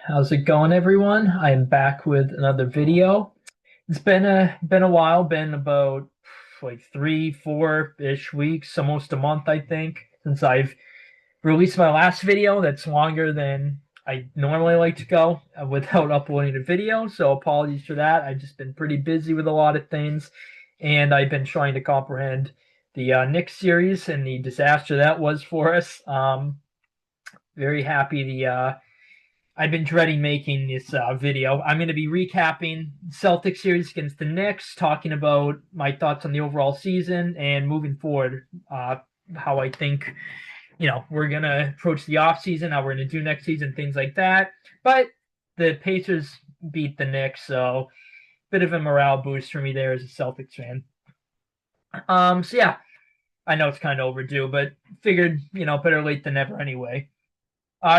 How's it going, everyone? I am back with another video. It's been a while, been about like 3, 4-ish weeks, almost a month, I think, since I've released my last video. That's longer than I normally like to go without uploading a video. So apologies for that. I've just been pretty busy with a lot of things, and I've been trying to comprehend the Knicks series and the disaster that was for us. Very happy the I've been dreading making this video. I'm going to be recapping Celtics series against the Knicks, talking about my thoughts on the overall season and moving forward, how I think we're going to approach the off season, how we're going to do next season, things like that. But the Pacers beat the Knicks, so bit of a morale boost for me there as a Celtics fan. So yeah, I know it's kind of overdue, but figured better late than never anyway.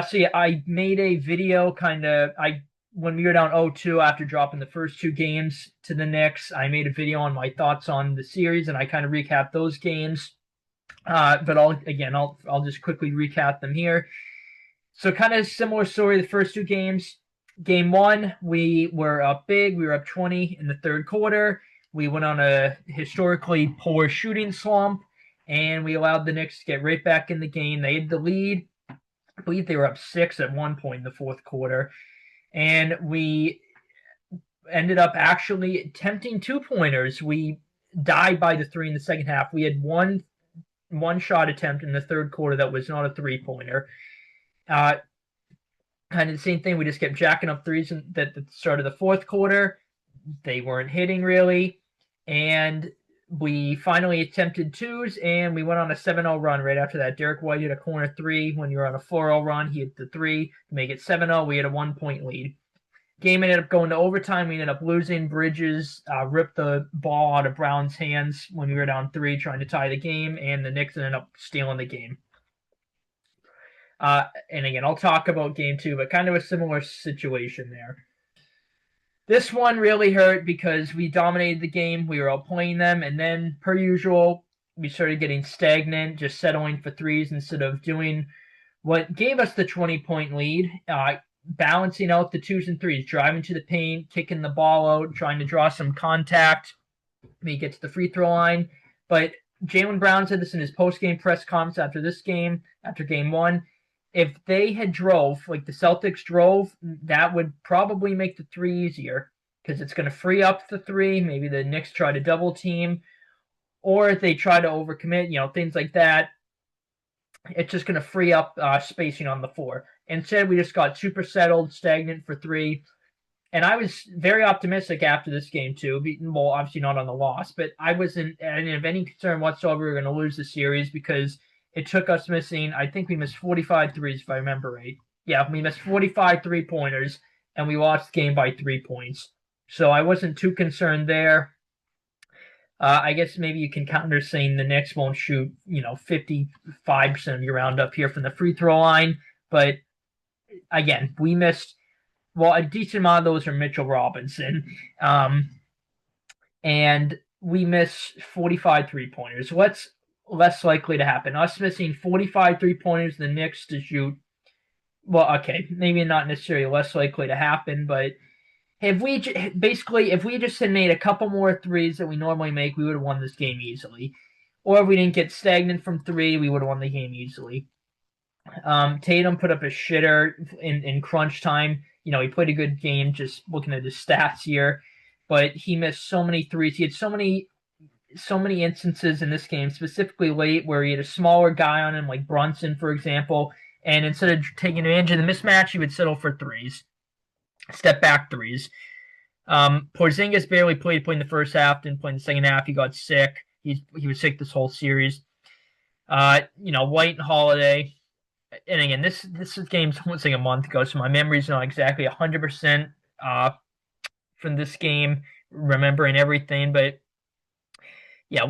See, I made a video kind of I when we were down 0-2 after dropping the first two games to the Knicks. I made a video on my thoughts on the series, and I kind of recapped those games. But I'll just quickly recap them here. So kind of similar story. The first two games. Game one, we were up big. We were up 20 in the third quarter. We went on a historically poor shooting slump, and we allowed the Knicks to get right back in the game. They had the lead. I believe they were up 6 at one point in the fourth quarter, and we ended up actually attempting 2 pointers. We died by the three in the second half. We had one shot attempt in the third quarter that was not a 3-pointer. Uh, Kind of the same thing. We just kept jacking up threes at the start of the fourth quarter. They weren't hitting really, and we finally attempted twos, and we went on a 7-0 run right after that. Derek White hit a corner three. When you were on a 4-0 run, he hit the three to make it 7-0. We had a 1-point lead. Game ended up going to overtime. We ended up losing. Bridges ripped the ball out of Brown's hands when we were down three, trying to tie the game, and the Knicks ended up stealing the game. And again, I'll talk about game two, but kind of a similar situation there. This one really hurt because we dominated the game. We were outplaying them, and then, per usual, we started getting stagnant, just settling for threes instead of doing what gave us the 20-point lead, balancing out the twos and threes, driving to the paint, kicking the ball out, trying to draw some contact. He gets to the free throw line. But Jaylen Brown said this in his post-game press conference after this game, after game one. If they had drove, like the Celtics drove, that would probably make the three easier because it's going to free up the three. Maybe the Knicks try to double team, or if they try to overcommit, things like that. It's just going to free up spacing on the floor. Instead, we just got super settled, stagnant for three. And I was very optimistic after this game, too. Well, obviously not on the loss, but I didn't have any concern whatsoever we were going to lose the series because it took us missing, I think we missed 45 threes, if I remember right. Yeah, we missed 45 three-pointers, and we lost the game by 3 points. So I wasn't too concerned there. I guess maybe you can counter saying the Knicks won't shoot, 55% of your roundup here from the free throw line. But again, we missed, well, a decent amount of those are Mitchell Robinson. And we miss 45 three-pointers. What's less likely to happen? Us missing 45 three-pointers, the Knicks to shoot, well, okay, maybe not necessarily less likely to happen, but if we just had made a couple more threes that we normally make, we would have won this game easily. Or if we didn't get stagnant from three, we would have won the game easily. Tatum put up a shitter in crunch time. He played a good game just looking at his stats here, but he missed so many threes. He had so many instances in this game, specifically late, where he had a smaller guy on him, like Brunson, for example, and instead of taking advantage of the mismatch, he would settle for threes, step back threes. Porzingis barely played in the first half, didn't play in the second half. He got sick. He was sick this whole series. White and Holiday. And again, this game's almost like a month ago, so my memory's not exactly 100% from this game, remembering everything. But yeah,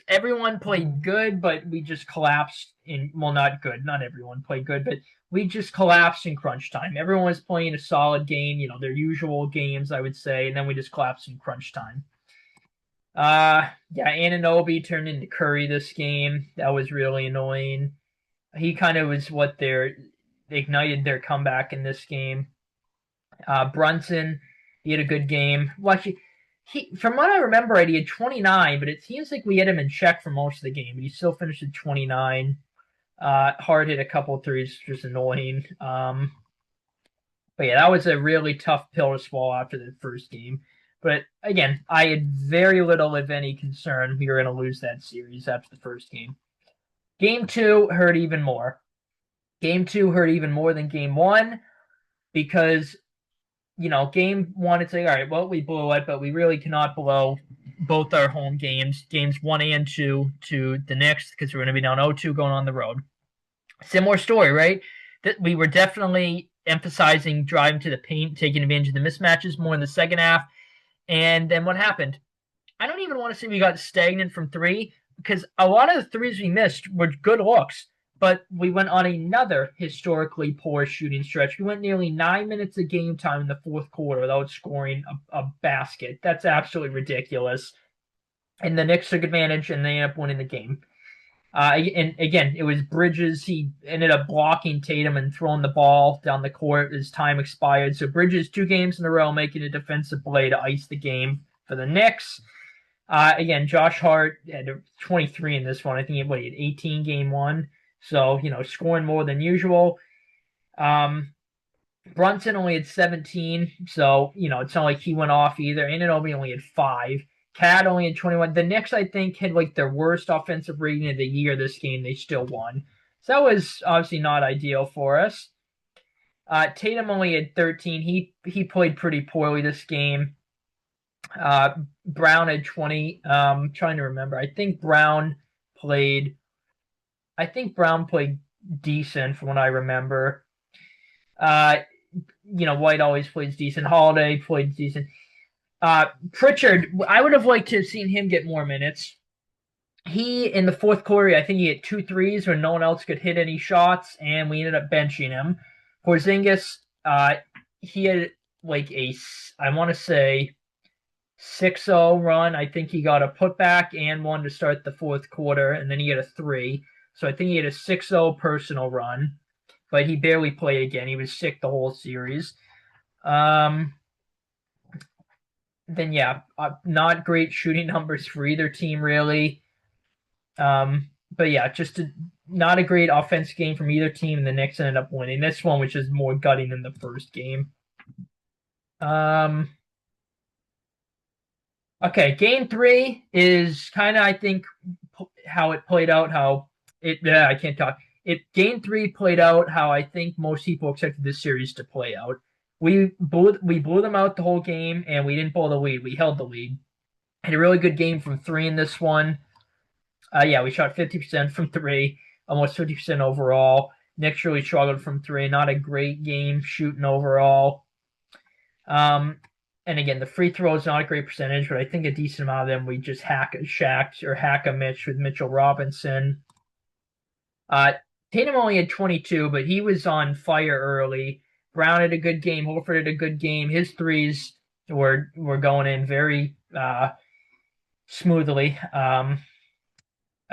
everyone played good, but we just collapsed not good. Not everyone played good, but we just collapsed in crunch time. Everyone was playing a solid game, their usual games, I would say, and then we just collapsed in crunch time. Yeah, Anunoby turned into Curry this game. That was really annoying. He kind of was what they ignited their comeback in this game. Brunson, he had a good game. Well, actually, from what I remember, he had 29, but it seems like we had him in check for most of the game. But he still finished at 29. Hard hit a couple of threes, which was annoying. But yeah, that was a really tough pill to swallow after the first game. But again, I had very little, if any, concern we were going to lose that series after the first game. Game 2 hurt even more. Game 2 hurt even more than game 1 because, game 1, it's like, all right, well, we blew it, but we really cannot blow both our home games 1 and 2, to the Knicks because we're going to be down 0-2 going on the road. Similar story, right? That we were definitely emphasizing driving to the paint, taking advantage of the mismatches more in the second half. And then what happened? I don't even want to say we got stagnant from three because a lot of the threes we missed were good looks, but we went on another historically poor shooting stretch. We went nearly 9 minutes of game time in the fourth quarter without scoring a basket. That's absolutely ridiculous. And the Knicks took advantage and they ended up winning the game. And again, it was Bridges. He ended up blocking Tatum and throwing the ball down the court as time expired. So Bridges 2 games in a row making a defensive play to ice the game for the Knicks. Again, Josh Hart had 23 in this one. I think he had 18 game 1. So, scoring more than usual. Brunson only had 17. So, it's not like he went off either. Anunoby only had 5. Cat only had 21. The Knicks, I think, had their worst offensive rating of the year this game. They still won. So that was obviously not ideal for us. Tatum only had 13. He played pretty poorly this game. Brown had 20. Trying to remember. I think Brown played decent from what I remember. White always plays decent. Holiday played decent. Pritchard, I would have liked to have seen him get more minutes. He, in the fourth quarter, I think he hit 2 threes when no one else could hit any shots, and we ended up benching him. Porzingis, he had I want to say 6-0 run. I think he got a putback and one to start the fourth quarter, and then he had a 3. So I think he had a 6-0 personal run, but he barely played again. He was sick the whole series. Then not great shooting numbers for either team really. But yeah, just not a great offense game from either team, and the Knicks ended up winning this one, which is more gutting than the first game. Okay, game 3 is kind of, I think, how it played out. I can't talk. Game 3 played out how I think most people expected this series to play out. We blew them out the whole game, and we didn't blow the lead. We held the lead. Had a really good game from 3 in this one. We shot 50% from 3, almost 50% overall. Knicks really struggled from 3. Not a great game shooting overall. And again, the free throw is not a great percentage, but I think a decent amount of them we just hack a Mitch with Mitchell Robinson. Tatum only had 22, but he was on fire early. Brown had a good game. Horford had a good game. His threes were going in very smoothly.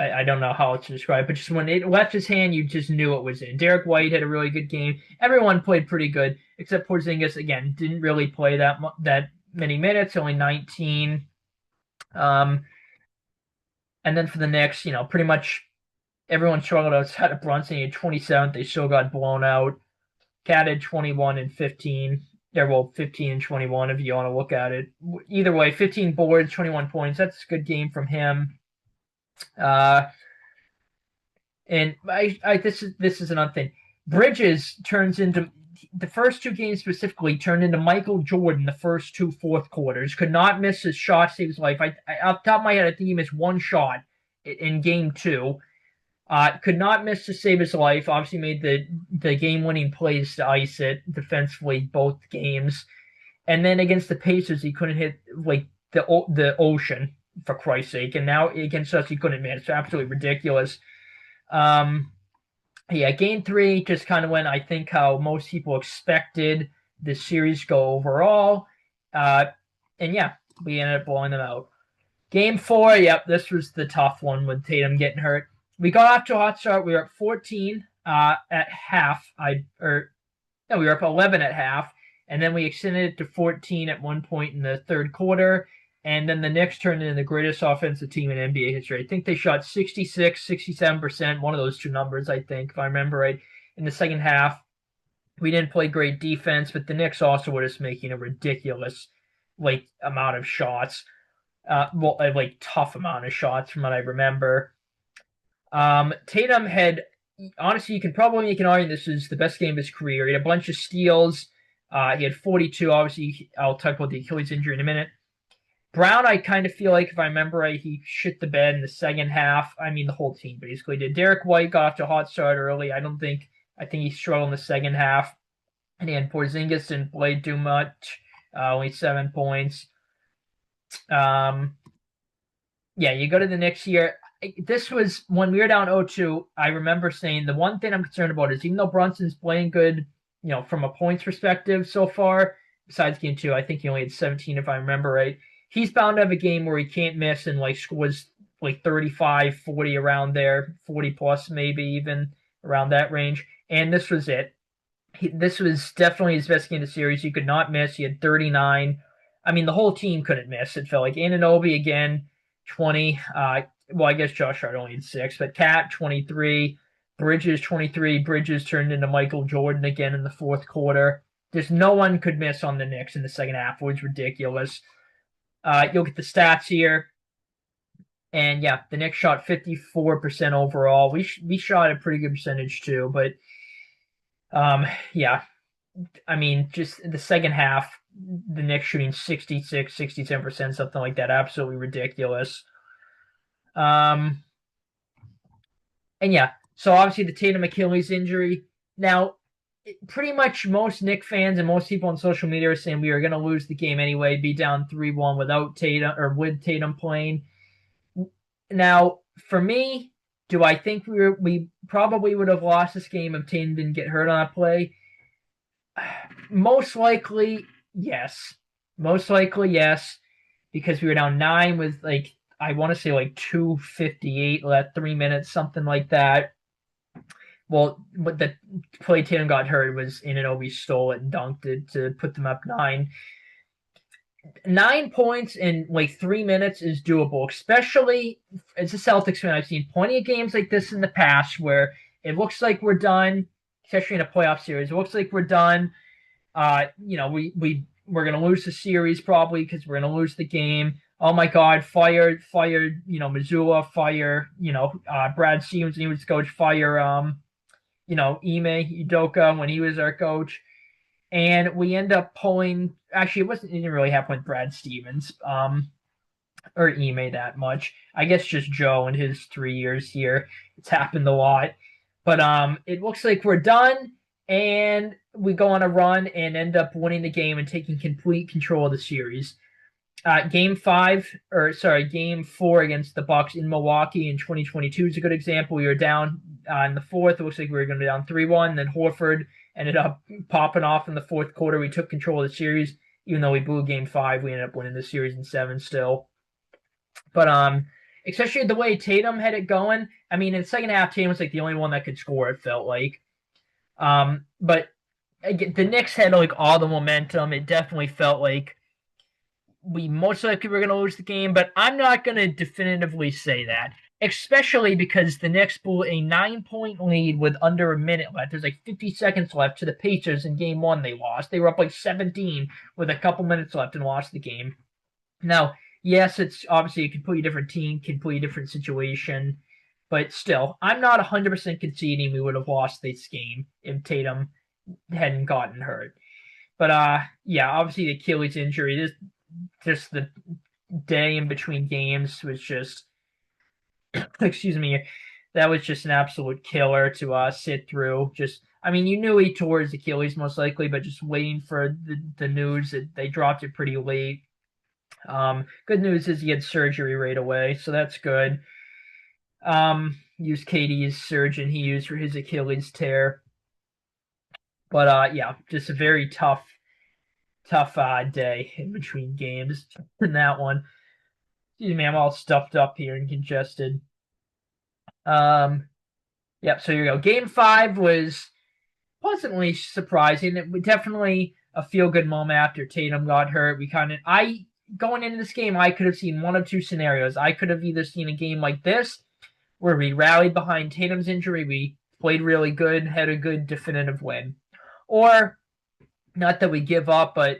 I don't know how to describe it, but just when it left his hand, you just knew it was in. Derek White had a really good game. Everyone played pretty good, except Porzingis, again, didn't really play that many minutes, only 19. And then for the Knicks, pretty much everyone struggled outside of Brunson. He had 27. They still got blown out. Cat had 21 and 15. 15 and 21 if you want to look at it. Either way, 15 boards, 21 points. That's a good game from him. And this is another thing. Bridges turns into the first 2 games specifically turned into Michael Jordan the first 2 fourth quarters. Could not miss his shot, save his life. Off the top of my head, I think he missed 1 shot in game 2. Could not miss to save his life. Obviously made the game-winning plays to ice it defensively both games. And then against the Pacers, he couldn't hit the ocean, for Christ's sake. And now against us, he couldn't miss. It's absolutely ridiculous. Game 3 just kind of went, I think, how most people expected the series go overall. We ended up blowing them out. Game 4, this was the tough one with Tatum getting hurt. We got off to a hot start. We were up 14 at half. We were up 11 at half, and then we extended it to 14 at one point in the third quarter. And then the Knicks turned into the greatest offensive team in NBA history. I think they shot 66, 67%, one of those two numbers, I think, if I remember right, in the second half. We didn't play great defense, but the Knicks also were just making a ridiculous amount of shots. Like tough amount of shots from what I remember. Tatum had, honestly, you can probably make an argument this is the best game of his career. He had a bunch of steals. He had 42. Obviously, I'll talk about the Achilles injury in a minute. Brown, I kind of feel like, if I remember right, he shit the bed in the second half. I mean, the whole team basically did. Derek White got off to a hot start early. I think he struggled in the second half. And then Porzingis didn't play too much. Only 7 points. Yeah, you go to the next year. This was when we were down 0-2. I remember saying the one thing I'm concerned about is even though Brunson's playing good, from a points perspective so far, besides game 2, I think he only had 17 if I remember right. He's bound to have a game where he can't miss and scores 35, 40 around there, 40 plus maybe even around that range. And this was it. This was definitely his best game of the series. He could not miss. He had 39. I mean, the whole team couldn't miss. It felt like Anunoby again, 20. Well, I guess Josh Hart only had 6, but Cat 23, Bridges 23. Bridges turned into Michael Jordan again in the fourth quarter. Just no one could miss on the Knicks in the second half. It was ridiculous. You'll get the stats here. And yeah, the Knicks shot 54% overall. We shot a pretty good percentage too, but yeah. I mean, just the second half, the Knicks shooting 66, 67%, something like that. Absolutely ridiculous. And yeah, so obviously the Tatum Achilles injury. Now, pretty much most Knicks fans and most people on social media are saying we are going to lose the game anyway, be down 3-1 without Tatum or with Tatum playing. Now, for me, do I think we probably would have lost this game if Tatum didn't get hurt on a play? Most likely, yes. Most likely, yes, because we were down 9 with I want to say 2:58 left, 3 minutes, something like that. Well, but the play Tatum got hurt was Anunoby stole it and dunked it to put them up 9. 9 points in 3 minutes is doable, especially as a Celtics fan. I've seen plenty of games like this in the past where it looks like we're done, especially in a playoff series. It looks like we're done. We're gonna lose the series probably because we're gonna lose the game. Oh my God, fired, Missoula, fire, Brad Stevens, he was coach, fire, Ime Udoka when he was our coach. And we end up pulling, actually, it didn't really happen with Brad Stevens, or Ime that much. I guess just Joe in his 3 years here. It's happened a lot. But it looks like we're done, and we go on a run and end up winning the game and taking complete control of the series. Game 4 against the Bucks in Milwaukee in 2022 is a good example. We were down in the fourth. It looks like we were going to be down 3-1. Then Horford ended up popping off in the fourth quarter. We took control of the series. Even though we blew game 5, we ended up winning the series in 7 still. But especially the way Tatum had it going. I mean, in the second half, Tatum was the only one that could score, it felt like. But again, the Knicks had all the momentum. It definitely felt like we most likely were going to lose the game, but I'm not going to definitively say that, especially because the Knicks blew a 9-point lead with under a minute left. There's 50 seconds left to the Pacers in game 1 they lost. They were up 17 with a couple minutes left and lost the game. Now, yes, it's obviously a completely different team, completely different situation, but still, I'm not 100% conceding we would have lost this game if Tatum hadn't gotten hurt. But yeah, obviously the Achilles injury, just the day in between games was just, excuse me, that was just an absolute killer to sit through. I mean, you knew he tore his Achilles most likely, but just waiting for the news that they dropped it pretty late. Good news is he had surgery right away, so that's good. Used KD's surgeon he used for his Achilles tear. But yeah, just a very tough day in between games in that one. Excuse me, I'm all stuffed up here and congested. Yep, so here we go. Game 5 was pleasantly surprising. It was definitely a feel-good moment after Tatum got hurt. Going into this game, I could have seen one of two scenarios. I could have either seen a game like this, where we rallied behind Tatum's injury, we played really good, had a good definitive win, or not that we give up, but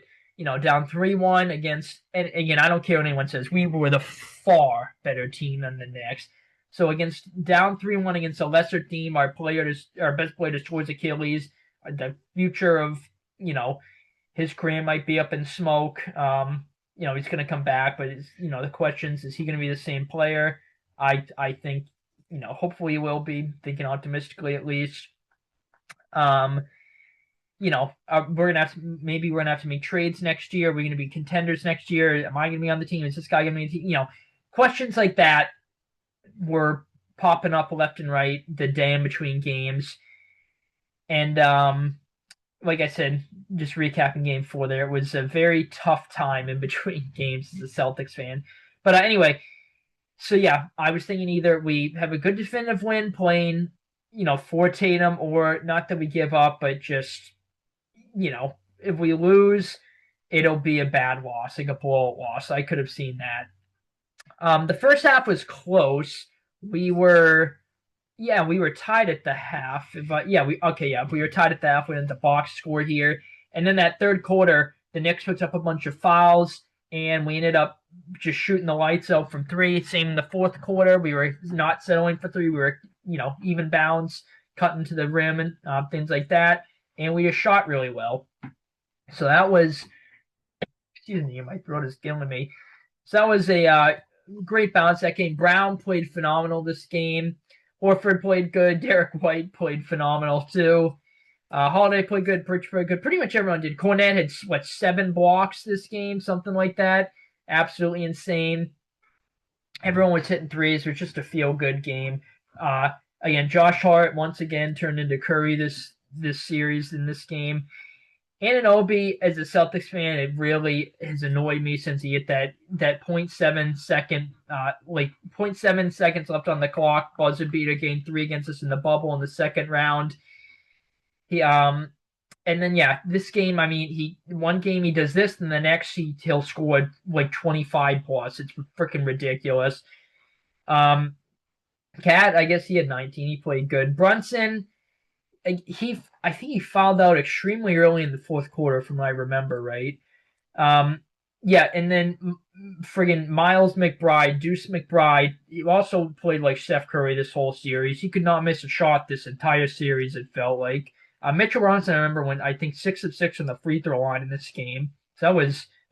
down 3-1 against, and again, I don't care what anyone says, we were the far better team than the Knicks. So against down 3-1 against a lesser team, our best player is towards Achilles. The future of his career might be up in smoke. He's going to come back, but the questions: is he going to be the same player? I think hopefully he will be. Thinking optimistically at least. We're gonna have to make trades next year. We're gonna be contenders next year. Am I gonna be on the team? Is this guy gonna be on the team? Questions like that were popping up left and right the day in between games. And like I said, just recapping game 4 there, it was a very tough time in between games as a Celtics fan. But anyway, so yeah, I was thinking either we have a good definitive win playing, for Tatum, or not that we give up, but just if we lose, it'll be a bad loss, like a blowout loss. I could have seen that. The first half was close. We were tied at the half. We were tied at the half. We had the box score here, and then that third quarter, the Knicks picked up a bunch of fouls, and we ended up just shooting the lights out from 3. Same in the fourth quarter. We were not settling for 3. We were, even bounds, cutting to the rim and things like that. And we just shot really well. So that was, excuse me, my throat is killing me. So that was a great bounce that game. Brown played phenomenal this game. Horford played good. Derek White played phenomenal too. Holiday played good. Pritchard played good. Pretty much everyone did. Cornette had, 7 blocks this game, something like that. Absolutely insane. Everyone was hitting threes. It was just a feel-good game. Again, Josh Hart once again turned into Curry this series in this game. Anunoby, as a Celtics fan, it really has annoyed me since he hit that 0.7 second, 0.7 seconds left on the clock buzzer beater game 3 against us in the bubble in the second round. And then this game, one game he does this, and the next he'll score like 25 plus. It's freaking ridiculous. Cat, I guess he had 19. He played good. Brunson, I think he fouled out extremely early in the fourth quarter, from what I remember, right? And then friggin' Miles McBride, Deuce McBride, he also played like Steph Curry this whole series. He could not miss a shot this entire series, it felt like. Mitchell Robinson, I remember, went, I think, 6 of 6 on the free throw line in this game. So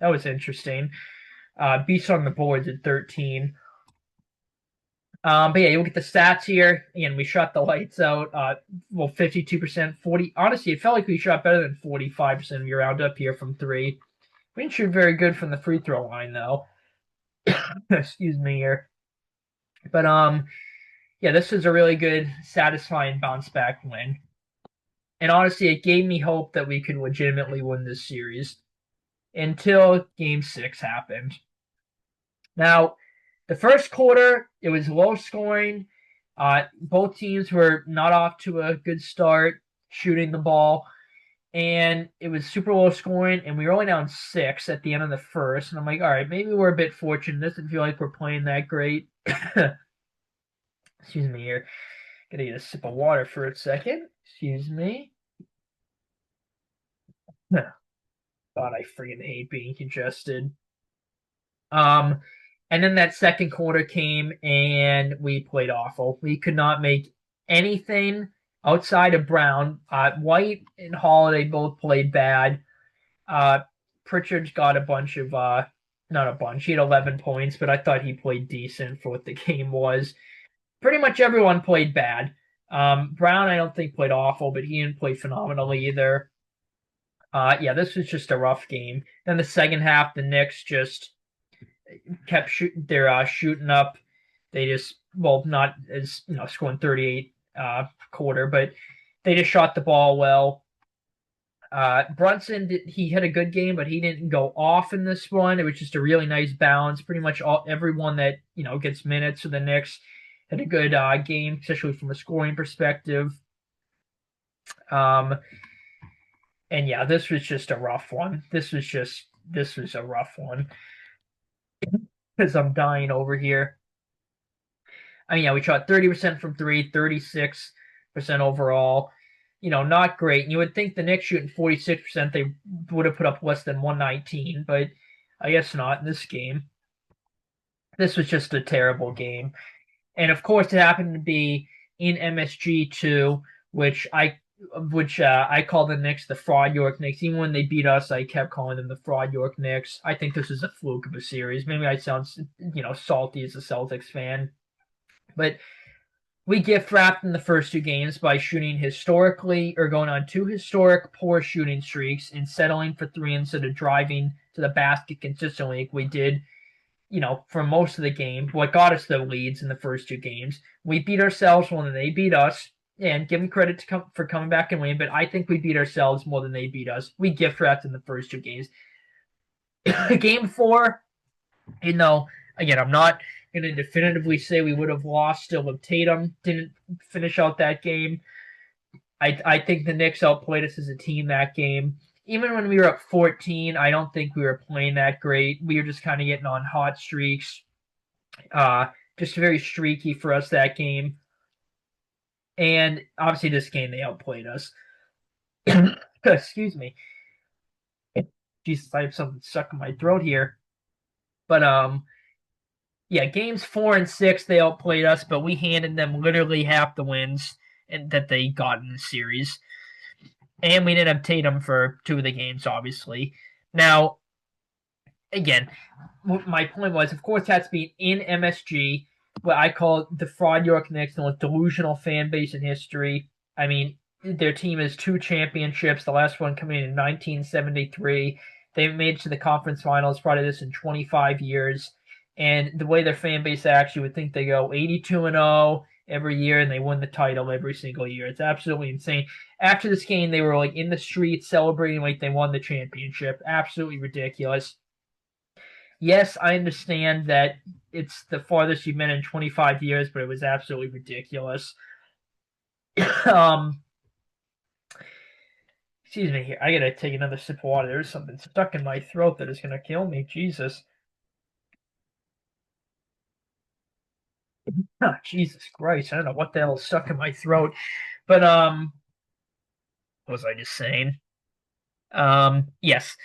that was interesting. Beast on the boards at 13. But yeah, you look at the stats here. Again, we shot the lights out. 52%, 40. Honestly, it felt like we shot better than 45% of your round up here from 3. We didn't shoot very good from the free throw line, though. Excuse me here. But this was a really good, satisfying bounce back win. And honestly, it gave me hope that we could legitimately win this series until Game 6 happened. Now, the first quarter, it was low scoring. Both teams were not off to a good start shooting the ball. And it was super low scoring, and we were only down 6 at the end of the first. And I'm like, all right, maybe we're a bit fortunate. It doesn't feel like we're playing that great. Excuse me here. Gotta get a sip of water for a second. Excuse me. God, I freaking hate being congested. And then that second quarter came, and we played awful. We could not make anything outside of Brown. White and Holiday both played bad. Pritchard's got a bunch of, not a bunch, he had 11 points, but I thought he played decent for what the game was. Pretty much everyone played bad. Brown, I don't think, played awful, but he didn't play phenomenally either. This was just a rough game. Then the second half, the Knicks just kept shooting up. They just, not as, scoring 38 quarter, but they just shot the ball well. Brunson, he had a good game, but he didn't go off in this one. It was just a really nice balance. Pretty much everyone that, gets minutes for the Knicks had a good game, especially from a scoring perspective. Um, and yeah, this was just a rough one. This was a rough one because I'm dying over here. I mean, yeah, we shot 30% from three, 36% overall. Not great. And you would think the Knicks shooting 46%, they would have put up less than 119, but I guess not in this game. This was just a terrible game. And of course, it happened to be in MSG2, which I call the Knicks the fraud York Knicks. Even when they beat us, I kept calling them the fraud York Knicks. I think this is a fluke of a series. Maybe I sound salty as a Celtics fan, but we gift wrapped in the first two games by shooting historically or going on two historic poor shooting streaks and settling for three instead of driving to the basket consistently like we did for most of the game. What got us the leads in the first two games. We beat ourselves more than they beat us. And give them credit for coming back and win, but I think we beat ourselves more than they beat us. We gift wrapped in the first two games. Game four, again, I'm not going to definitively say we would have lost. Still, with Tatum didn't finish out that game. I think the Knicks outplayed us as a team that game. Even when we were up 14, I don't think we were playing that great. We were just kind of getting on hot streaks. Just very streaky for us that game. And obviously, this game they outplayed us. Excuse me. Jesus, I have something stuck in my throat here. But yeah, games 4 and 6 they outplayed us, but we handed them literally half the wins that they got in the series. And we didn't have Tatum for two of the games, obviously. Now, again, my point was, of course, that's being in MSG, what I call the fraud York Knicks, the most delusional fan base in history. I mean, their team has two championships, the last one coming in 1973. They made it to the conference finals, probably this in 25 years. And the way their fan base actually would think they go 82-0 every year and they win the title every single year. It's absolutely insane. After this game, they were like in the streets celebrating like they won the championship. Absolutely ridiculous. Yes, I understand that it's the farthest you've been in 25 years, but it was absolutely ridiculous. um, Excuse me here. I gotta take another sip of water. There's something stuck in my throat that is gonna kill me. Jesus. Oh, Jesus Christ. I don't know what the hell is stuck in my throat. But what was I just saying? Yes.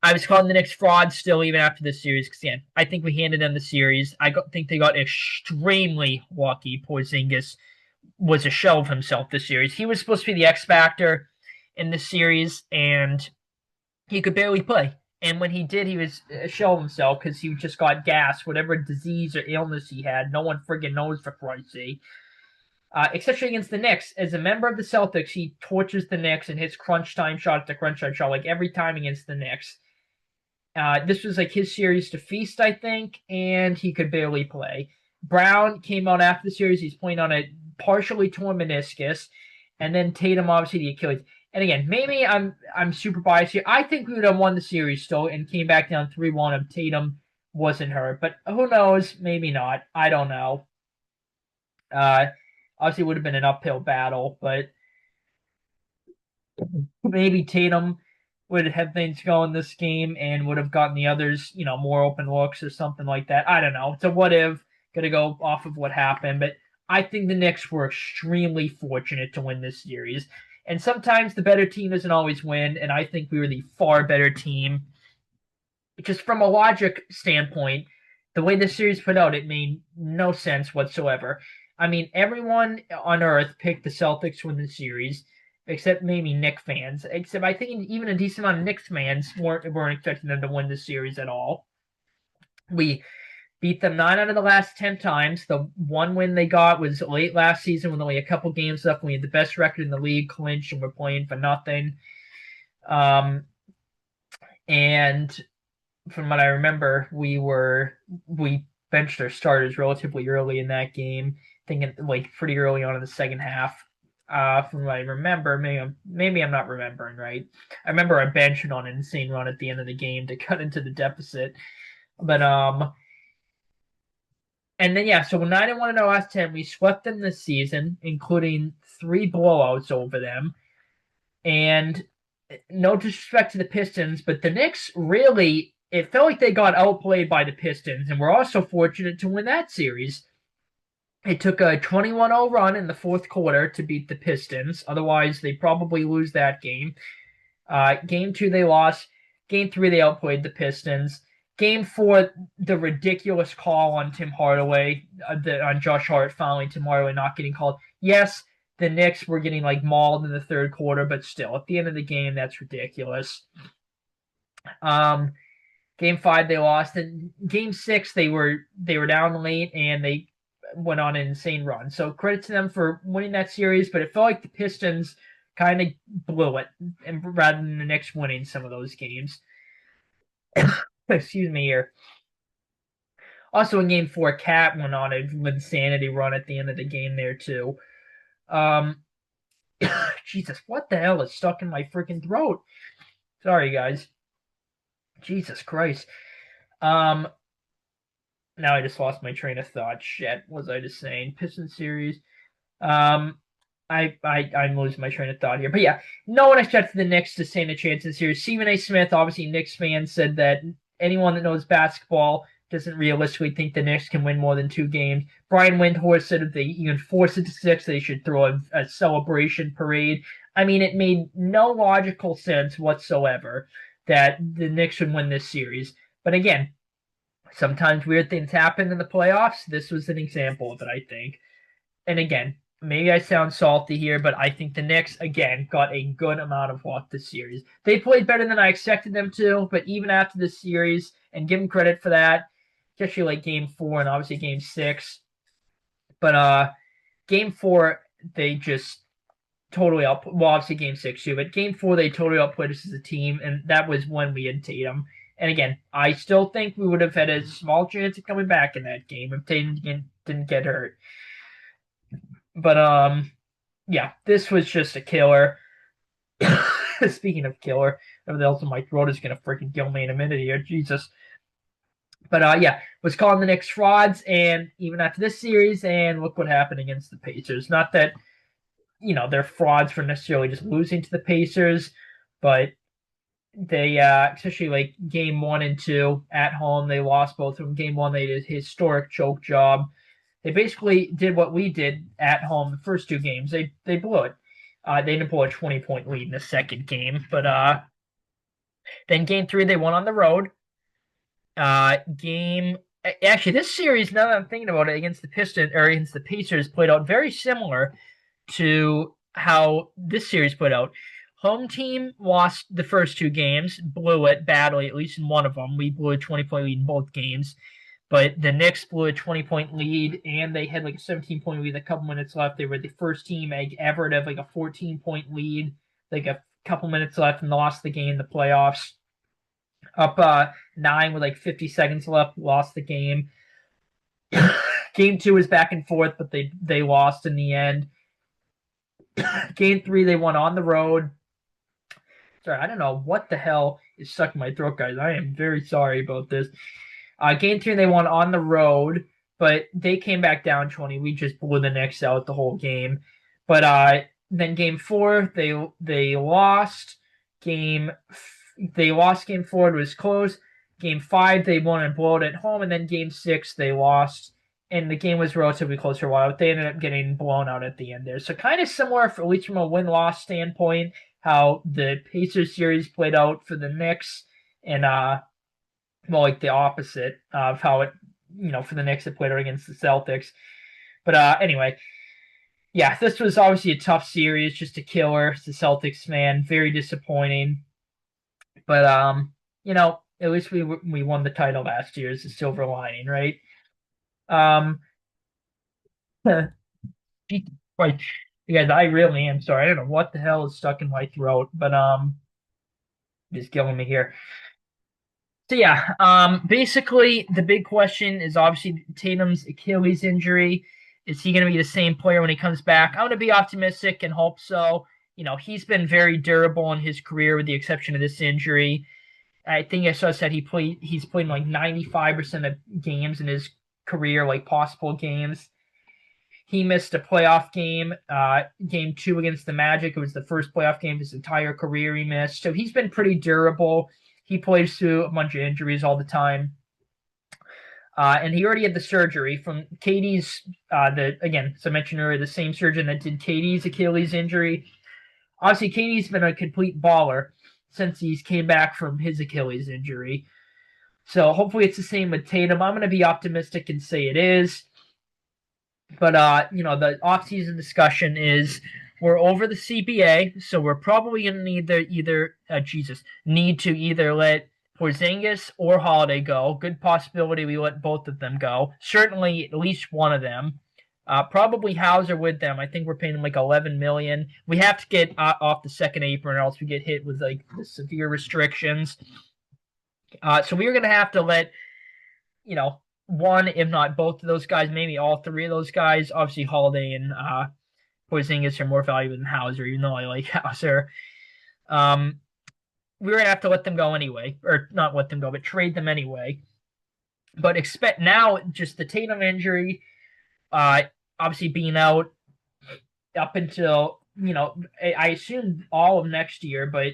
I was calling the Knicks fraud still even after this series because again, I think we handed them the series. Think they got extremely lucky. Porzingis was a shell of himself this series. He was supposed to be the X factor in this series, and he could barely play. And when he did, he was a shell of himself because he just got gas, whatever disease or illness he had. No one friggin' knows, for Christ's sake. Especially against the Knicks. As a member of the Celtics, he tortures the Knicks and hits crunch time shot after crunch time shot, like every time against the Knicks. This was like his series to feast, I think, and he could barely play. Brown came out after the series. He's playing on a partially torn meniscus, and then Tatum obviously the Achilles. And again, maybe I'm super biased here. I think we would have won the series still and came back down 3-1 if Tatum wasn't hurt. But who knows? Maybe not. I don't know. Obviously, it would have been an uphill battle, but maybe Tatum would have things going this game and would have gotten the others, more open looks or something like that. I don't know. It's a what if. Gonna go off of what happened, but I think the Knicks were extremely fortunate to win this series. And sometimes the better team doesn't always win, and I think we were the far better team. Just from a logic standpoint, the way this series put out, it made no sense whatsoever. I mean, everyone on Earth picked the Celtics to win the series, except maybe Knicks fans. Except I think even a decent amount of Knicks fans weren't expecting them to win the series at all. We beat them 9 out of the last 10 times. The one win they got was late last season with only a couple games left. We had the best record in the league, clinched, and we're playing for nothing. And from what I remember, we benched our starters relatively early in that game, thinking like pretty early on in the second half. From what I remember, maybe I'm not remembering right. I remember our bench on an insane run at the end of the game to cut into the deficit. But And then yeah, so we're 9-1 in our last 10. We swept them this season, including 3 blowouts over them. And no disrespect to the Pistons, but the Knicks really, it felt like they got outplayed by the Pistons, and we're also fortunate to win that series. It took a 21-0 run in the fourth quarter to beat the Pistons. Otherwise, they probably lose that game. Game 2, they lost. Game 3, they outplayed the Pistons. Game 4, the ridiculous call on Tim Hardaway, on Josh Hart fouling Tim Hardaway not getting called. Yes, the Knicks were getting like mauled in the third quarter, but still, at the end of the game, that's ridiculous. Game 5, they lost. And Game 6, they were down late and they went on an insane run. So credit to them for winning that series, but it felt like the Pistons kind of blew it, and rather than the Knicks winning some of those games. Excuse me here. Also in Game 4, Cat went on an insanity run at the end of the game there too. Jesus, what the hell is stuck in my freaking throat? Sorry, guys. Jesus Christ. Now I just lost my train of thought. Shit, what was I just saying? Pistons series. I'm losing my train of thought here. But yeah, no one expected the Knicks to stand a chance in the series. Stephen A. Smith, obviously Knicks fan, said that anyone that knows basketball doesn't realistically think the Knicks can win more than 2 games. Brian Windhorst said if they even force it to 6, they should throw a celebration parade. I mean, it made no logical sense whatsoever that the Knicks would win this series. But again, sometimes weird things happen in the playoffs. This was an example of it, I think. And again, maybe I sound salty here, but I think the Knicks, again, got a good amount of luck this series. They played better than I expected them to, but even after this series, and give them credit for that, especially like Game 4 and obviously Game 6. But Game 4, they just totally outplayed. Well, obviously Game 6 too, but Game 4, they totally outplayed us as a team, and that was when we had Tatum. And again, I still think we would have had a small chance of coming back in that game if Tatum didn't get hurt. But yeah, this was just a killer. Speaking of killer, everything else in my throat is gonna freaking kill me in a minute here. Jesus. But yeah, was calling the Knicks frauds, and even after this series, and look what happened against the Pacers. Not that they're frauds for necessarily just losing to the Pacers, but they especially like Game 1 and 2 at home, they lost both of them. Game 1, they did a historic choke job. They basically did what we did at home the first 2 games. They blew it. They didn't blow a 20-point lead in the second game, but then Game 3 they won on the road. Actually, this series, now that I'm thinking about it, against the Pistons or against the Pacers, played out very similar to how this series played out. Home team lost the first 2 games, blew it badly, at least in one of them. We blew a 20-point lead in both games. But the Knicks blew a 20-point lead, and they had like a 17-point lead with a couple minutes left. They were the first team ever to have like a 14-point lead, like a couple minutes left, and lost the game in the playoffs. Up 9 with like 50 seconds left, lost the game. Game 2 was back and forth, but they lost in the end. Game 3, they won on the road. Sorry, I don't know what the hell is stuck in my throat, guys. I am very sorry about this. Game 3, they won on the road, but they came back down 20. We just blew the Knicks out the whole game. But then Game 4, they lost. They lost Game 4. It was close. Game 5, they won and blew it at home. And then Game 6, they lost. And the game was relatively close for a while. But they ended up getting blown out at the end there. So kind of similar, at least from a win-loss standpoint, how the Pacers series played out for the Knicks. And like the opposite of how it, for the Knicks, it played out against the Celtics. But anyway, yeah, this was obviously a tough series, just a killer. As a Celtics fan, very disappointing. But at least we won the title last year. Is the silver lining, right? Right, guys, I really am sorry. I don't know what the hell is stuck in my throat, but just killing me here. So yeah, basically the big question is obviously Tatum's Achilles injury. Is he going to be the same player when he comes back? I'm going to be optimistic and hope so. He's been very durable in his career with the exception of this injury. I think I saw said he's played in like 95% of games in his career like possible games. He missed a playoff game, game 2 against the Magic. It was the first playoff game of his entire career he missed. So he's been pretty durable. He plays through a bunch of injuries all the time. And he already had the surgery from Katie's, again, as I mentioned earlier, the same surgeon that did Katie's Achilles injury. Obviously, Katie's been a complete baller since he's came back from his Achilles injury. So hopefully it's the same with Tatum. I'm going to be optimistic and say it is. But, the offseason discussion is we're over the CBA, so we're probably going to need to either let Porzingis or Holiday go. Good possibility we let both of them go. Certainly at least one of them. Probably Hauser with them. I think we're paying him like $11 million. We have to get off the second apron, or else we get hit with like the severe restrictions. So we're going to have to let, one, if not both of those guys, maybe all three of those guys. Obviously, Holiday and Porzingis are more valuable than Hauser, even though I like Hauser. We're going to have to let them go anyway. Or not let them go, but trade them anyway. But expect now just the Tatum injury, obviously being out up until, I assume all of next year, but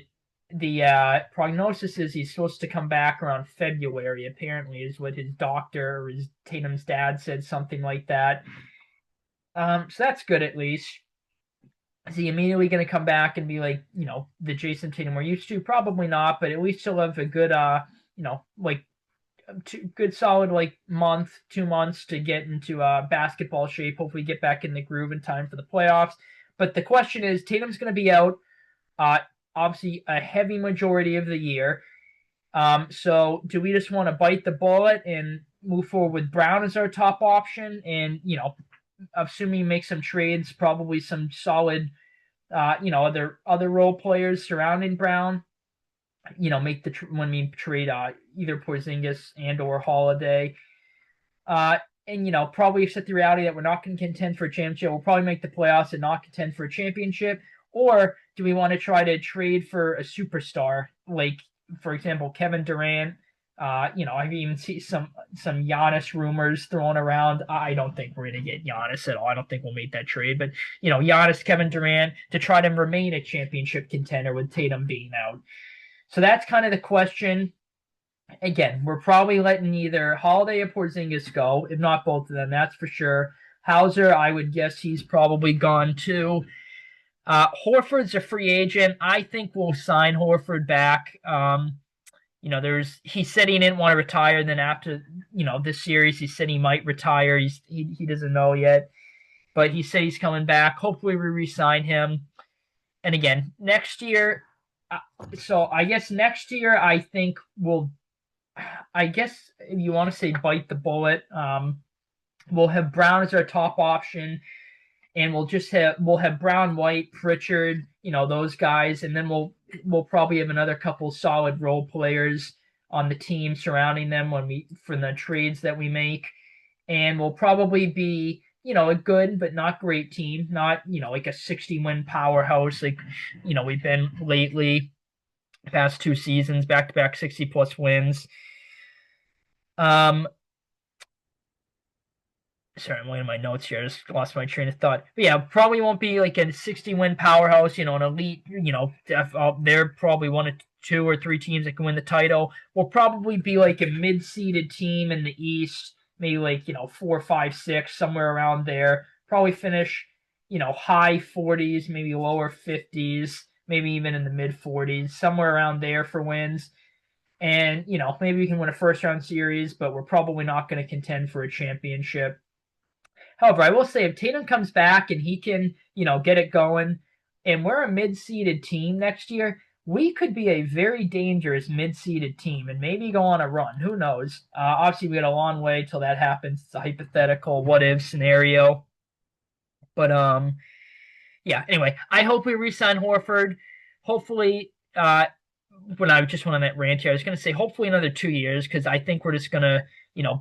the prognosis is he's supposed to come back around February, apparently, is what his doctor or his Tatum's dad said, something like that. So that's good at least. Is he immediately going to come back and be like, the Jason Tatum we're used to? Probably not, but at least he'll have a good, good solid month, 2 months to get into basketball shape. Hopefully get back in the groove in time for the playoffs. But the question is, Tatum's going to be out obviously a heavy majority of the year. So do we just want to bite the bullet and move forward with Brown as our top option? And, assuming make some trades, probably some solid, other role players surrounding Brown. Make when we trade either Porzingis and or Holiday. And, probably accept the reality that we're not going to contend for a championship. We'll probably make the playoffs and not contend for a championship. Or do we want to try to trade for a superstar, like, for example, Kevin Durant? I've even seen some Giannis rumors thrown around. I don't think we're going to get Giannis at all. I don't think we'll make that trade. But, Giannis, Kevin Durant, to try to remain a championship contender with Tatum being out. So that's kind of the question. Again, we're probably letting either Holiday or Porzingis go, if not both of them, that's for sure. Hauser, I would guess he's probably gone too. Horford's a free agent. I think we'll sign Horford back. He said he didn't want to retire. Then after, this series, he said he might retire. He doesn't know yet, but he said he's coming back. Hopefully we re-sign him. And again, next year, so I guess next year I think I guess if you want to say bite the bullet, we'll have Brown as our top option. And we'll have Brown, White, Pritchard, those guys, and then we'll probably have another couple solid role players on the team surrounding them for the trades that we make, and we'll probably be a good but not great team, not like a 60-win powerhouse like we've been lately, past 2 seasons, back-to-back 60+ wins. Sorry, I'm looking at my notes here. I just lost my train of thought. But yeah, probably won't be like a 60-win powerhouse, an elite, they're probably 1 or 2 or 3 teams that can win the title. We'll probably be like a mid-seeded team in the East, maybe like, 4, 5, 6, somewhere around there. Probably finish, high 40s, maybe lower 50s, maybe even in the mid 40s, somewhere around there for wins. And, maybe we can win a first-round series, but we're probably not going to contend for a championship. However, I will say if Tatum comes back and he can, get it going, and we're a mid-seeded team next year, we could be a very dangerous mid-seeded team and maybe go on a run. Who knows? Obviously, we got a long way till that happens. It's a hypothetical what-if scenario. But, yeah, anyway, I hope we re-sign Horford. Hopefully, when I just went on that rant here, I was going to say hopefully another 2 years, because I think we're just going to,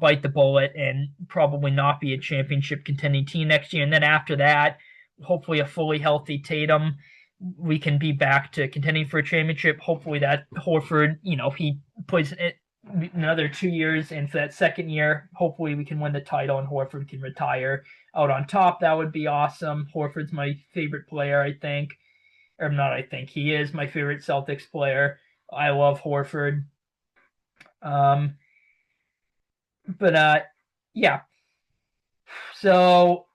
bite the bullet and probably not be a championship contending team next year. And then after that, hopefully a fully healthy Tatum, we can be back to contending for a championship. Hopefully that Horford, he plays another 2 years, and for that second year, hopefully we can win the title and Horford can retire out on top. That would be awesome. Horford's my favorite player, I think. Or not, I think. He is my favorite Celtics player. I love Horford. Um, but yeah. So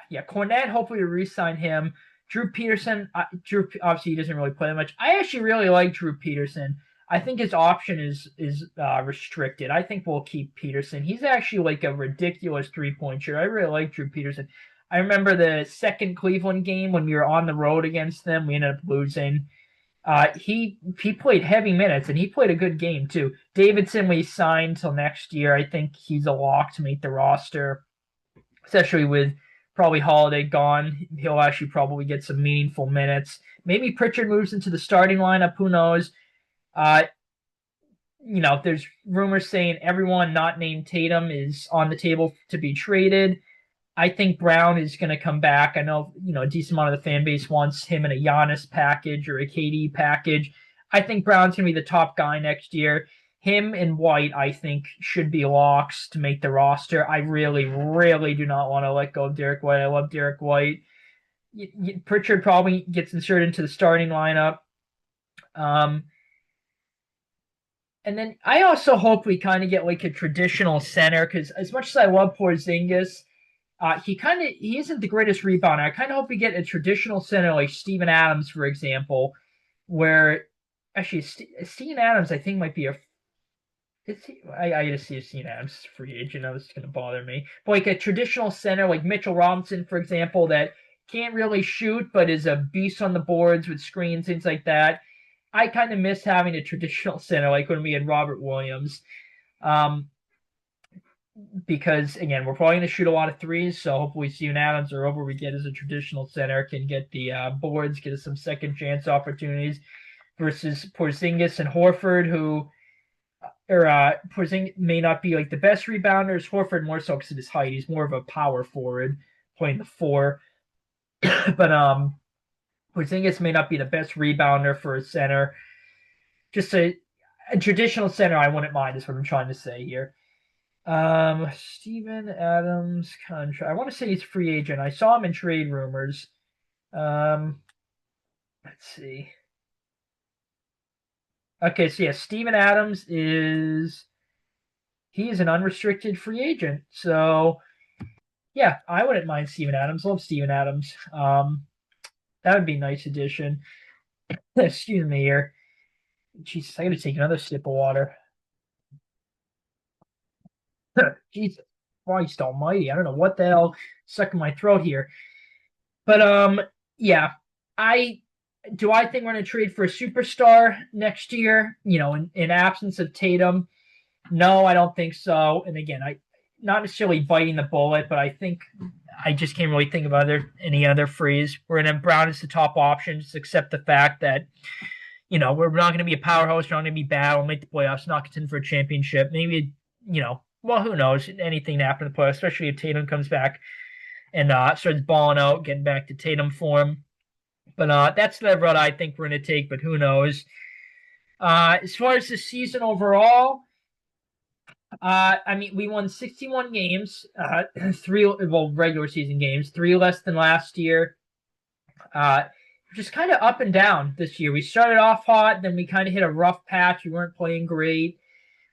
yeah, Cornette, hopefully we re-sign him. Drew Peterson, Drew obviously he doesn't really play that much. I actually really like Drew Peterson. I think his option is restricted. I think we'll keep Peterson. He's actually like a ridiculous 3-point shooter. I really like Drew Peterson. I remember the second Cleveland game when we were on the road against them. We ended up losing. He played heavy minutes and he played a good game too. Davidson we signed till next year. I think he's a lock to make the roster, especially with probably Holiday gone. He'll actually probably get some meaningful minutes. Maybe Pritchard moves into the starting lineup. Who knows? Uh, there's rumors saying everyone not named Tatum is on the table to be traded. I think Brown is going to come back. I know, a decent amount of the fan base wants him in a Giannis package or a KD package. I think Brown's going to be the top guy next year. Him and White, I think, should be locks to make the roster. I really, really do not want to let go of Derek White. I love Derek White. Pritchard probably gets inserted into the starting lineup. And then I also hope we kind of get like a traditional center, because as much as I love Porzingis, he isn't the greatest rebounder. I kind of hope we get a traditional center like Steven Adams, for example, where actually Steven Adams I think might be I gotta see if Steven Adams is a free agent. Now this is gonna bother me. But like a traditional center like Mitchell Robinson, for example, that can't really shoot but is a beast on the boards with screens, things like that. I kind of miss having a traditional center like when we had Robert Williams. Because again, we're probably going to shoot a lot of threes, so hopefully Steven Adams or whoever we get as a traditional center can get the boards, get us some second chance opportunities versus Porzingis and Horford, Porzingis may not be like the best rebounders. Horford more so because of his height. He's more of a power forward playing the four, but Porzingis may not be the best rebounder for a center. Just a traditional center, I wouldn't mind, is what I'm trying to say here. Steven Adams contract. I want to say he's free agent. I saw him in trade rumors. Let's see. Okay, so yeah, Steven Adams is an unrestricted free agent. So yeah, I wouldn't mind Steven Adams. Love Steven Adams. That would be a nice addition. Excuse me here. Jesus, I gotta take another sip of water. Jesus Christ almighty. I don't know what the hell stuck in my throat here. But yeah. I think we're gonna trade for a superstar next year, in absence of Tatum? No, I don't think so. And again, I not necessarily biting the bullet, but I think I just can't really think of any other phrase. We're gonna have Brown as the top option, just accept the fact that we're not going to be a powerhouse. We're not going to be bad. We'll make the playoffs, not contend for a championship. Maybe, well, who knows? Anything to happen in the playoffs, especially if Tatum comes back and starts balling out, getting back to Tatum form. But that's the route I think we're going to take, but who knows? As far as the season overall, I mean, we won 61 games, regular season games, 3 less than last year. Just kind of up and down this year. We started off hot, then we kind of hit a rough patch. We weren't playing great.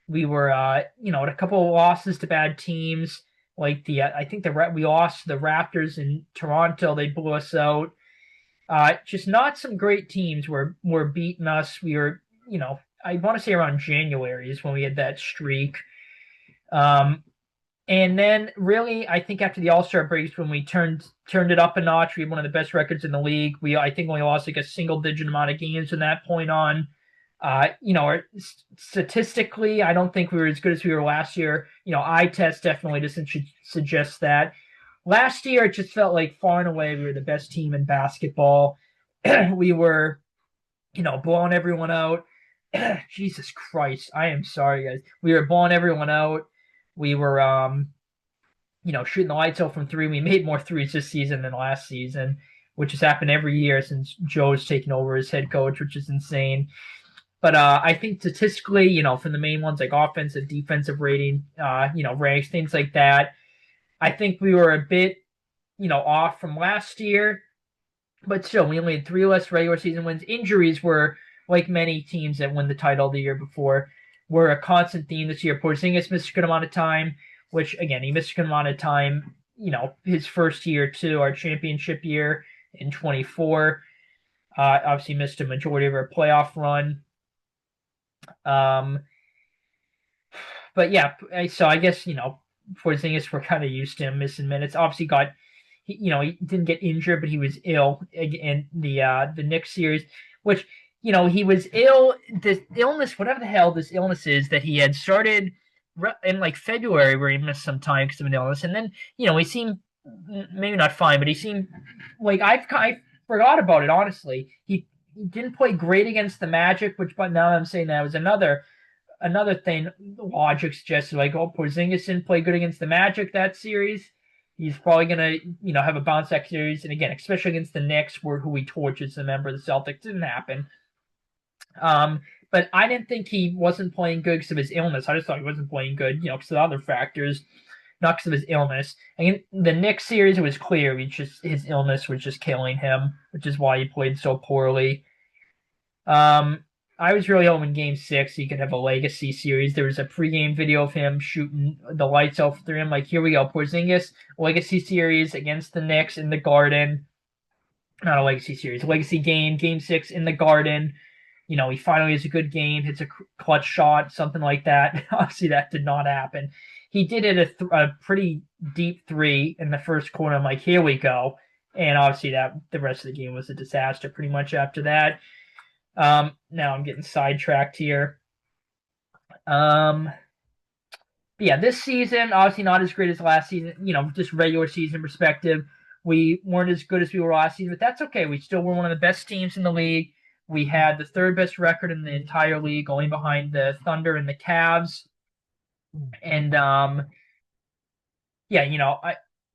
We were, at a couple of losses to bad teams. Like I think we lost to the Raptors in Toronto. They blew us out. Just not some great teams were beating us. We were, I want to say around January is when we had that streak. And then really, I think after the All-Star breaks, when we turned it up a notch, we had one of the best records in the league. I think only lost like a single-digit amount of games from that point on. Statistically, I don't think we were as good as we were last year. Eye test definitely doesn't suggest that. Last year, it just felt like far and away we were the best team in basketball. We were, blowing everyone out. Jesus Christ, I am sorry, guys. We were blowing everyone out. We were, shooting the lights out from three. We made more threes this season than last season, which has happened every year since Joe's taken over as head coach, which is insane. But I think statistically, from the main ones like offensive, defensive rating, ranks, things like that, I think we were a bit, off from last year. But still, we only had three less regular season wins. Injuries were, like many teams that won the title the year before, were a constant theme this year. Porzingis missed a good amount of time, which, again, he missed a good amount of time, his first year, too, our championship year in 24. Obviously missed a majority of our playoff run. Um, but yeah, so I guess, Porzingis, we're kind of used to him missing minutes. Obviously he didn't get injured, but he was ill in the Knicks series, which, he was ill. This illness, whatever the hell this illness is, that he had started in like February, where he missed some time because of an illness, and then he seemed maybe not fine, but he seemed like I forgot about it, honestly. He didn't play great against the Magic, but now I'm saying that was another thing. Logic suggests like, oh, Porzingis didn't play good against the Magic that series. He's probably gonna, have a bounce back series, and again, especially against the Knicks, who he torches a member of the Celtics, didn't happen. But I didn't think he wasn't playing good because of his illness. I just thought he wasn't playing good, because of other factors, not because of his illness. And the Knicks series, it was clear his illness was just killing him, which is why he played so poorly. I was really hoping Game 6 he could have a legacy series. There was a pregame video of him shooting the lights out for him. Like, here we go, Porzingis, legacy series against the Knicks in the Garden. Not a legacy series, legacy game, Game 6 in the Garden. He finally has a good game, hits a clutch shot, something like that. Obviously, that did not happen. He did hit a pretty deep three in the first quarter. I'm like, here we go. And obviously, the rest of the game was a disaster pretty much after that. Now I'm getting sidetracked here. Yeah, this season, obviously not as great as last season, just regular season perspective. We weren't as good as we were last season, but that's okay. We still were one of the best teams in the league. We had the third best record in the entire league, only behind the Thunder and the Cavs. And yeah,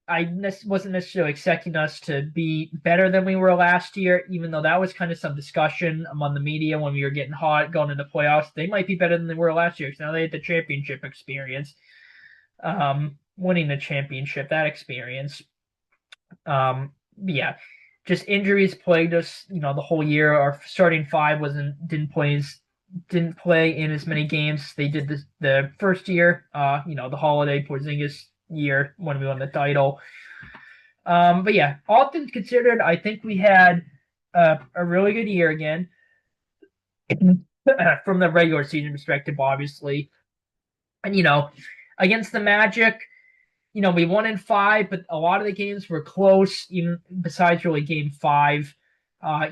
I wasn't necessarily expecting us to be better than we were last year, even though that was kind of some discussion among the media when we were getting hot going into playoffs. They might be better than they were last year because now they had the championship experience, winning the championship, that experience. Yeah, just injuries plagued us, the whole year. Our starting five didn't play in as many games. They did the first year, the Holiday Porzingis year when we won the title. But yeah, all things considered, I think we had a really good year again. From the regular season perspective, obviously. And, against the Magic, we won in 5, but a lot of the games were close, even besides really Game 5.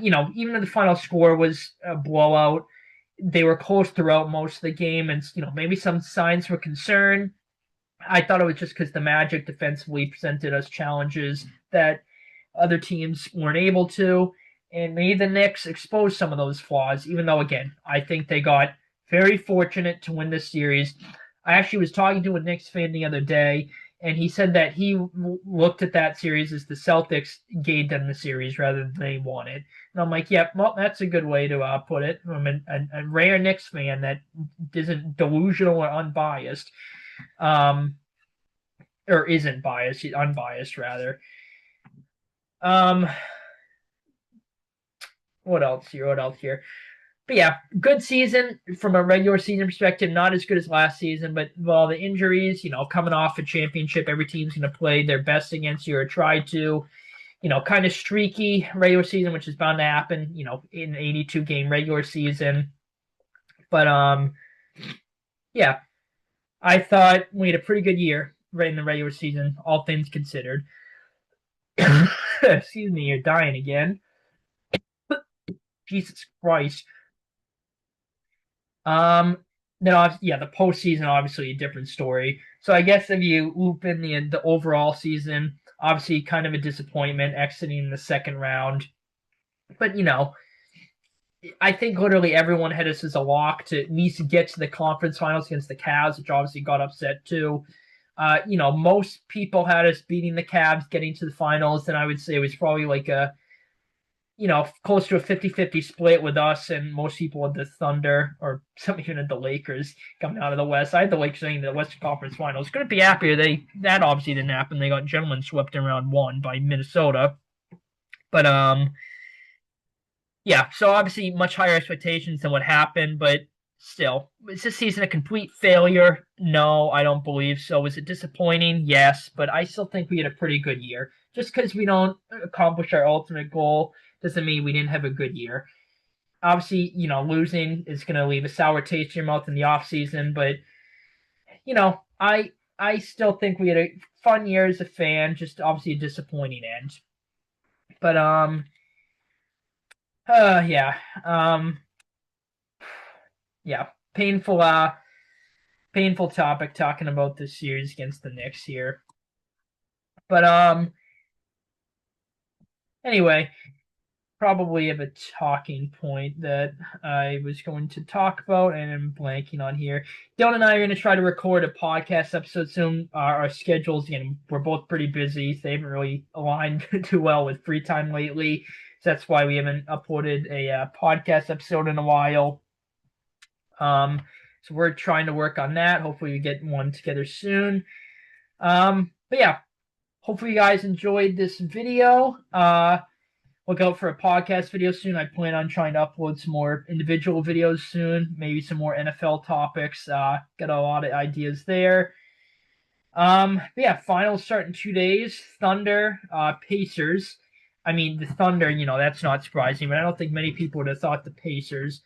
Even if the final score was a blowout, they were close throughout most of the game, and, maybe some signs for concern. I thought it was just because the Magic defensively presented us challenges that other teams weren't able to, and maybe the Knicks exposed some of those flaws, even though, again, I think they got very fortunate to win this series. I actually was talking to a Knicks fan the other day, and he said that he looked at that series as the Celtics gave them the series rather than they won it. And I'm like, yeah, well, that's a good way to put it. I'm a rare Knicks fan that isn't delusional or unbiased. Or isn't biased, unbiased rather. What else here? But yeah, good season from a regular season perspective. Not as good as last season, but with all the injuries, coming off a championship, every team's going to play their best against you or try to. Kind of streaky regular season, which is bound to happen, in an 82-game regular season. But yeah, I thought we had a pretty good year right in the regular season, all things considered. Excuse me, you're dying again. Jesus Christ. Then the postseason, obviously a different story. So I guess if you loop in the overall season, obviously kind of a disappointment exiting the second round. But I think literally everyone had us as a lock to at least get to the conference finals against the Cavs, which obviously got upset too. Most people had us beating the Cavs, getting to the finals, and I would say it was probably like a close to a 50-50 split with us and most people with the Thunder, or some even at the Lakers coming out of the West. I had the Lakers in the Western Conference Finals. Couldn't be happier. That obviously didn't happen. They got gentlemen swept in round one by Minnesota. But yeah, so obviously much higher expectations than what happened, but still, is this season a complete failure? No, I don't believe so. Was it disappointing? Yes, but I still think we had a pretty good year. Just because we don't accomplish our ultimate goal doesn't mean we didn't have a good year. Obviously, losing is going to leave a sour taste in your mouth in the off season, but I still think we had a fun year as a fan. Just obviously a disappointing end. But yeah, yeah, painful topic talking about this series against the Knicks here. But anyway, probably have a talking point that I was going to talk about and I'm blanking on here. Dylan and I are going to try to record a podcast episode soon. Our schedules, again, we're both pretty busy. They haven't really aligned too well with free time lately. So that's why we haven't uploaded a podcast episode in a while. So we're trying to work on that. Hopefully we get one together soon. But yeah, hopefully you guys enjoyed this video. Look out for a podcast video soon. I plan on trying to upload some more individual videos soon, maybe some more NFL topics. Got a lot of ideas there. But yeah, finals start in 2 days. Thunder, Pacers. I mean, the Thunder, that's not surprising, but I don't think many people would have thought the Pacers,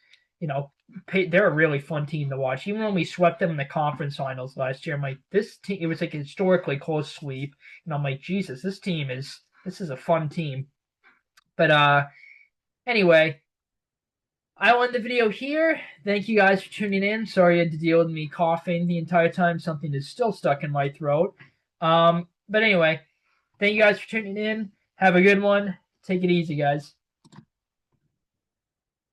they're a really fun team to watch. Even when we swept them in the conference finals last year, I'm like, this team, it was like a historically close sweep. And I'm like, Jesus, this is a fun team. But anyway, I'll end the video here. Thank you guys for tuning in. Sorry you had to deal with me coughing the entire time. Something is still stuck in my throat. But anyway, thank you guys for tuning in. Have a good one. Take it easy, guys.